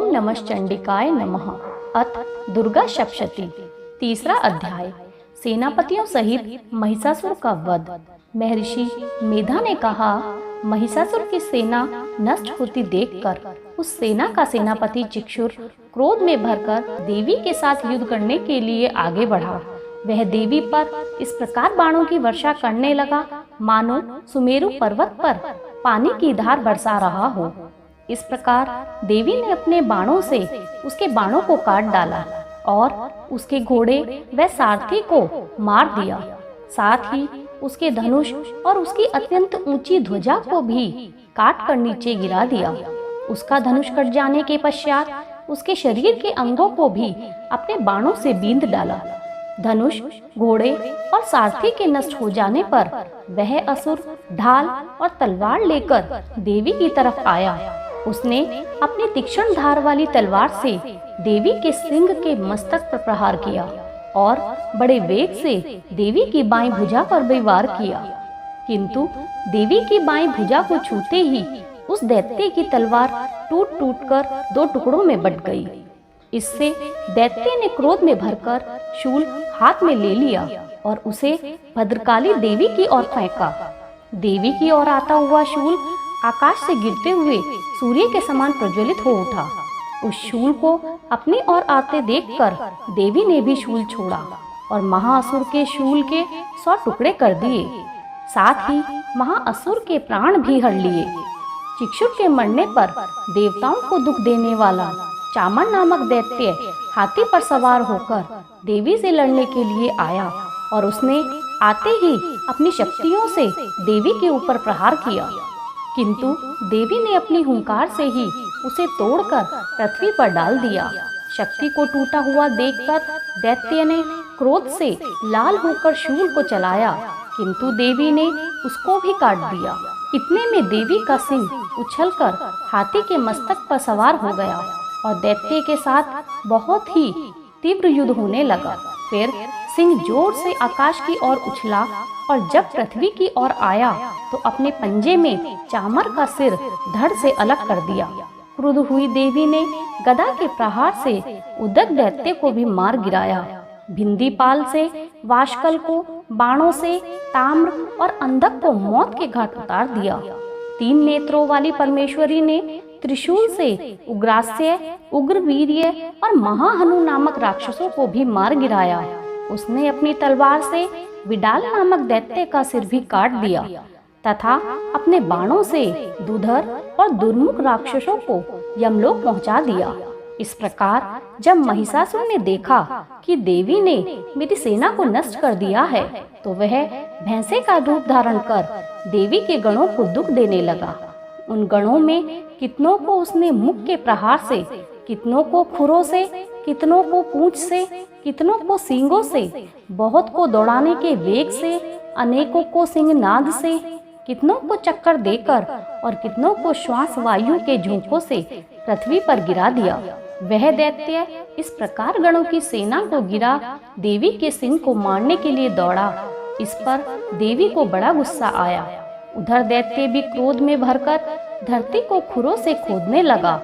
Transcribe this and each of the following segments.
नमः चंडिकाय नमः। अथ दुर्गा सप्तशती। तीसरा अध्याय। सेनापतियों सहित महिषासुर का वध। महर्षि मेधा ने कहा, महिषासुर की सेना नष्ट होती देखकर उस सेना का सेनापति चिक्षुर क्रोध में भरकर देवी के साथ युद्ध करने के लिए आगे बढ़ा। वह देवी पर इस प्रकार बाणों की वर्षा करने लगा मानो सुमेरु पर्वत पर पानी की धार बरसा रहा हो। इस प्रकार देवी ने अपने बाणों से उसके बाणों को काट डाला और उसके घोड़े व सारथी को मार दिया। साथ ही उसके धनुष और उसकी अत्यंत ऊंची ध्वजा को भी काट कर नीचे गिरा दिया। उसका धनुष कट जाने के पश्चात उसके शरीर के अंगों को भी अपने बाणों से बींध डाला। धनुष, घोड़े और सारथी के नष्ट हो जाने पर वह असुर ढाल और तलवार लेकर देवी की तरफ आया। उसने अपनी तीक्ष्ण धार वाली तलवार से देवी के सिंह के मस्तक पर प्रहार किया और बड़े वेग से देवी की बाईं भुजा पर भी वार किया। किंतु देवी की बाईं भुजा को छूते ही उस दैत्य की तलवार टूट टूट कर दो टुकड़ों में बट गई। इससे दैत्य ने क्रोध में भरकर शूल हाथ में ले लिया और उसे भद्रकाली देवी की ओर फेंका। देवी की ओर आता हुआ शूल आकाश से गिरते हुए सूर्य के समान प्रज्वलित हो उठा। उस शूल को अपनी ओर आते देखकर देवी ने भी शूल छोड़ा और महाअसुर के शूल के 100 टुकड़े कर दिए। साथ ही महाअसुर के प्राण भी हर लिए। चिक्षुर के मरने पर देवताओं को दुख देने वाला चामर नामक दैत्य हाथी पर सवार होकर देवी से लड़ने के लिए आया और उसने आते ही अपनी शक्तियों से देवी के ऊपर प्रहार किया। किंतु देवी ने अपनी हुंकार से ही उसे तोड़कर पृथ्वी पर डाल दिया। शक्ति को टूटा हुआ देखकर दैत्य ने क्रोध से लाल होकर शूल को चलाया, किंतु देवी ने उसको भी काट दिया। इतने में देवी का सिंह उछलकर हाथी के मस्तक पर सवार हो गया और दैत्य के साथ बहुत ही तीव्र युद्ध होने लगा। फिर सिंह जोर से आकाश की ओर उछला और जब पृथ्वी की ओर आया तो अपने पंजे में चामर का सिर धड़ से अलग कर दिया। क्रुद्ध हुई देवी ने गदा के प्रहार से उदक दैत्य को भी मार गिराया। भिंदीपाल से वाशकल को बाणों से, ताम्र और अंधक को मौत के घाट उतार दिया। 3 नेत्रों वाली परमेश्वरी ने त्रिशूल से उग्रास्य, उग्रवीर्य और महाहनु नामक राक्षसों को भी मार गिराया। उसने अपनी तलवार से विडाल नामक दैत्य का सिर भी काट दिया तथा अपने बाणों से दुधर और दुर्मुख राक्षसों को यमलोक पहुंचा दिया। इस प्रकार जब महिषासुर ने देखा कि देवी ने मेरी सेना को नष्ट कर दिया है तो वह भैंसे का रूप धारण कर देवी के गणों को दुख देने लगा। उन गणों में कितनों को उसने मुख के प्रहार से, कितनों को खुरों से, कितनों को पूंछ से, कितनों को सींगों से, बहुत को दौड़ाने के वेग से, अनेकों को सिंहनाद से, कितनों को चक्कर देकर और कितनों को श्वास वायु के झोंकों से पृथ्वी पर गिरा दिया। वह दैत्य इस प्रकार गणों की सेना को गिरा देवी के सिंह को मारने के लिए दौड़ा। इस पर देवी को बड़ा गुस्सा आया। उधर दैत्य भी क्रोध में भरकर धरती को खुरों से खोदने लगा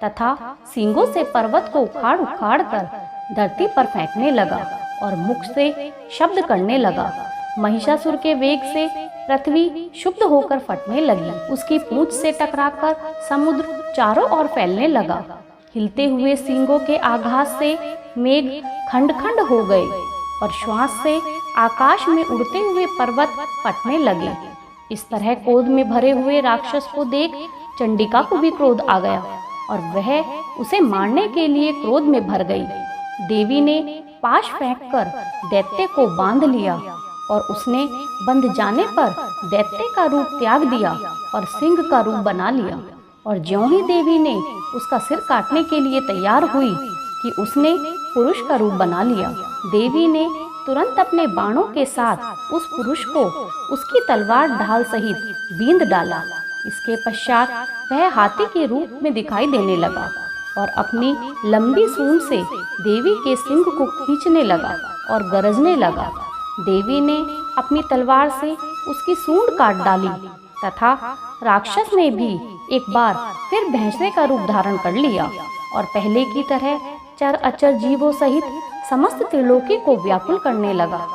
तथा सींगों से पर्वत को उखाड़ उखाड़ कर धरती पर फेंकने लगा और मुख से शब्द करने लगा। महिषासुर के वेग से पृथ्वी क्षुब्ध होकर फटने लगी। उसकी पूंछ से टकराकर समुद्र चारों ओर फैलने लगा। हिलते हुए सींगों के आघात से मेघ खंड खंड हो गए और श्वास से आकाश में उड़ते हुए पर्वत फटने लगे। इस तरह क्रोध में भरे हुए राक्षस को देख चंडिका को भी क्रोध आ गया और वह उसे मारने के लिए क्रोध में भर गई। देवी ने पाश फेंककर दैत्य को बांध लिया और उसने बंध जाने पर दैत्य का रूप त्याग दिया और सिंह का रूप बना लिया। और ज्यों ही देवी ने उसका सिर काटने के लिए तैयार हुई कि उसने पुरुष का रूप बना लिया। देवी ने तुरंत अपने बाणों के साथ उस पुरुष को उसकी तलवार ढाल सहित बींध डाला। इसके पश्चात वह हाथी के रूप में दिखाई देने लगा और अपनी लंबी सूंड से देवी के सिंह को खींचने लगा और गरजने लगा। देवी ने अपनी तलवार से उसकी सूंड काट डाली तथा राक्षस ने भी एक बार फिर भैंसे का रूप धारण कर लिया। और पहले की तरह चर अचर जीवों सहित समस्त त्रिलोकी को व्याकुल करने लगा।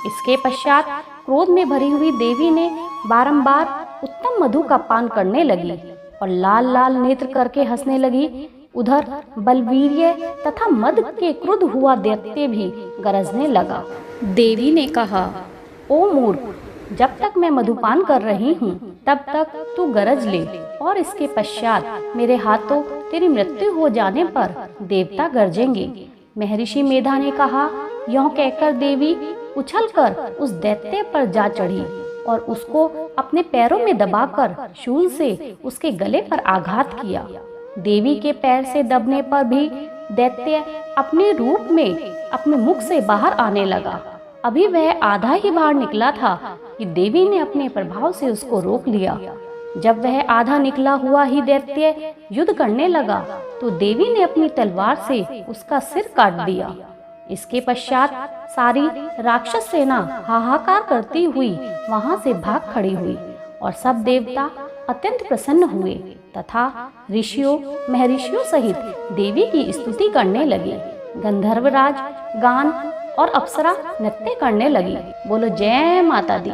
इसके पश्चात क्रोध में भरी हुई देवी ने बारंबार उत्तम मधु का पान करने लगी और लाल लाल नेत्र करके हंसने लगी। उधर बलवीर्य तथा मद के क्रुद्ध हुआ दैत्य भी गरजने लगा। देवी ने कहा, ओ मूर्ख, जब तक मैं मधुपान कर रही हूँ तब तक तू गरज ले, और इसके पश्चात मेरे हाथों तेरी मृत्यु हो जाने पर देवता गरजेंगे। महर्षि मेधा ने कहा। यों कहकर देवी उछलकर उस दैत्य पर जा चढ़ी और उसको अपने पैरों में दबाकर शूल से उसके गले पर आघात किया। देवी के पैर से दबने पर भी दैत्य अपने रूप में अपने मुख से बाहर आने लगा। अभी वह आधा ही बाहर निकला था कि देवी ने अपने प्रभाव से उसको रोक लिया। जब वह आधा निकला हुआ ही दैत्य युद्ध करने लगा तो देवी ने अपनी तलवार से उसका सिर काट दिया। इसके पश्चात सारी राक्षस सेना हाहाकार करती हुई वहां से भाग खड़ी हुई और सब देवता अत्यंत प्रसन्न हुए तथा ऋषियों महर्षियों सहित देवी की स्तुति करने लगे। गंधर्वराज गान और अप्सरा नृत्य करने लगी। बोलो जय माता दी।